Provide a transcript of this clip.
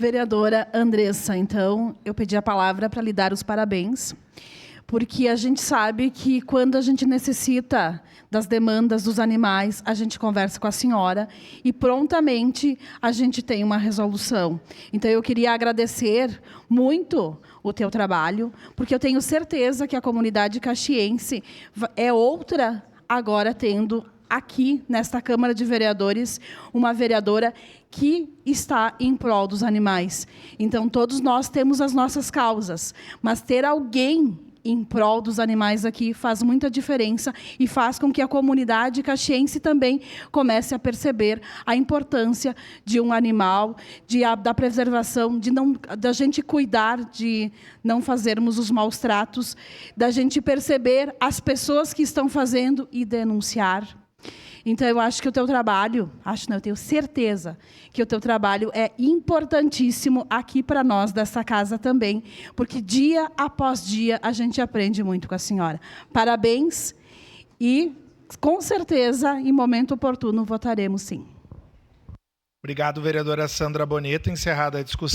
Vereadora Andressa, então, eu pedi a palavra para lhe dar os parabéns, porque a gente sabe que quando a gente necessita das demandas dos animais, a gente conversa com a senhora e prontamente a gente tem uma resolução. Então, eu queria agradecer muito o teu trabalho, porque eu tenho certeza que a comunidade caxiense é outra agora tendo aqui, nesta Câmara de Vereadores, uma vereadora que está em prol dos animais. Então, todos nós temos as nossas causas, mas ter alguém em prol dos animais aqui faz muita diferença e faz com que a comunidade caxiense também comece a perceber a importância de um animal, da preservação, da gente cuidar, de não fazermos os maus tratos, da gente perceber as pessoas que estão fazendo e denunciar. Então, eu acho que o teu trabalho, eu tenho certeza que o teu trabalho é importantíssimo aqui para nós dessa casa também, porque dia após dia a gente aprende muito com a senhora. Parabéns e, com certeza, em momento oportuno, votaremos sim. Obrigado, vereadora Sandra Bonito. Encerrada a discussão.